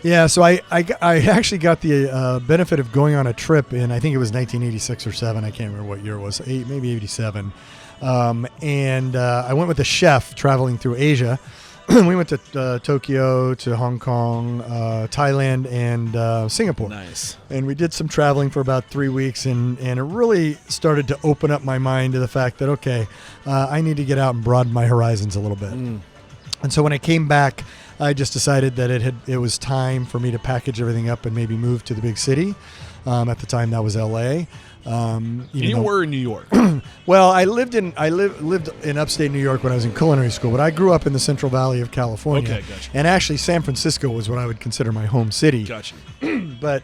Yeah, so I actually got the benefit of going on a trip in, I think it was 1986 or 7. I can't remember what year it was, maybe 87. And I went with a chef traveling through Asia. We went to Tokyo, to Hong Kong, Thailand, and Singapore. Nice. And we did some traveling for about 3 weeks, and it really started to open up my mind to the fact that, okay, I need to get out and broaden my horizons a little bit. And so when I came back, I just decided that it was time for me to package everything up and maybe move to the big city. At the time, that was L.A. You were in New York. Well, I lived in upstate New York when I was in culinary school, but I grew up in the Central Valley of California. Okay, gotcha. And actually, San Francisco was what I would consider my home city. Gotcha. But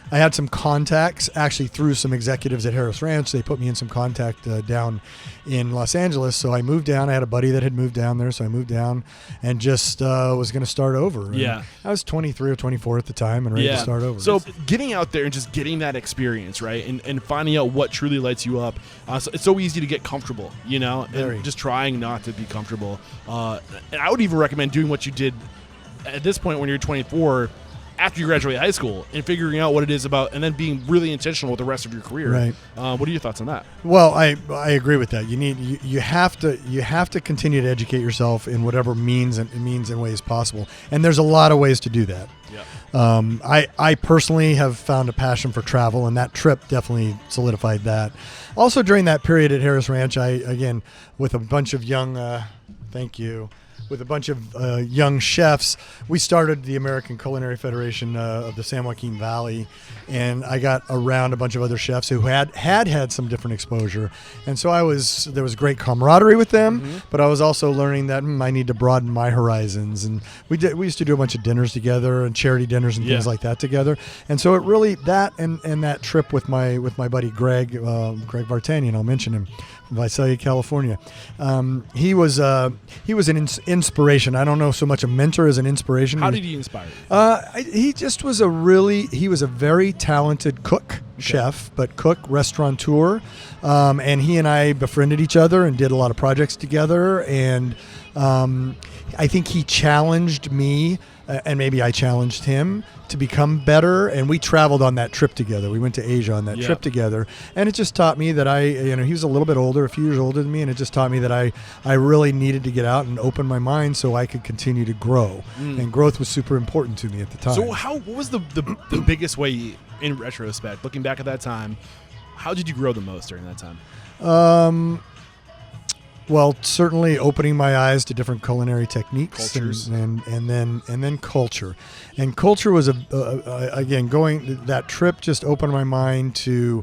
I had some contacts actually through some executives at Harris Ranch. They put me in some contact down in Los Angeles. So I moved down. I had a buddy that had moved down there. So I moved down and just was going to start over. Yeah. And I was 23 or 24 at the time and ready to start over. So getting out there and just getting that experience, right? And finding out what truly lights you up. So it's so easy to get comfortable, and just trying not to be comfortable. And I would even recommend doing what you did at this point when you're 24 after you graduate high school and figuring out what it is about and then being really intentional with the rest of your career. Right. What are your thoughts on that? Well, I agree with that. You have to continue to educate yourself in whatever means and ways possible. And there's a lot of ways to do that. Yeah. I personally have found a passion for travel, and that trip definitely solidified that. Also during that period at Harris Ranch, with a bunch of young, with a bunch of young chefs, we started the American Culinary Federation of the San Joaquin Valley, and I got around a bunch of other chefs who had some different exposure, and so there was great camaraderie with them, but I was also learning that I need to broaden my horizons, and we used to do a bunch of dinners together and charity dinners and things like that together, and so it really that and that trip with my buddy Greg Vartanian, I'll mention him, from Visalia, California. He was an inspiration. I don't know so much a mentor as an inspiration. How did he inspire you? He just was a very talented chef, but cook, restaurateur. And he and I befriended each other and did a lot of projects together. And I think he challenged me, and maybe I challenged him to become better. And we traveled on that trip together. We went to Asia on that trip together. And it just taught me that he was a little bit older, a few years older than me. And it just taught me that I really needed to get out and open my mind so I could continue to grow. And growth was super important to me at the time. So what was the biggest way, in retrospect, looking back at that time, how did you grow the most during that time? Well, certainly opening my eyes to different culinary techniques, cultures, and then culture, and culture was again going. That trip just opened my mind to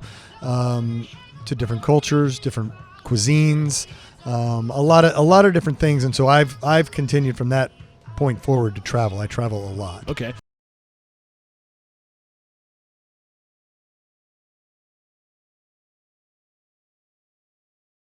different cultures, different cuisines, a lot of different things, and so I've continued from that point forward to travel. I travel a lot. Okay.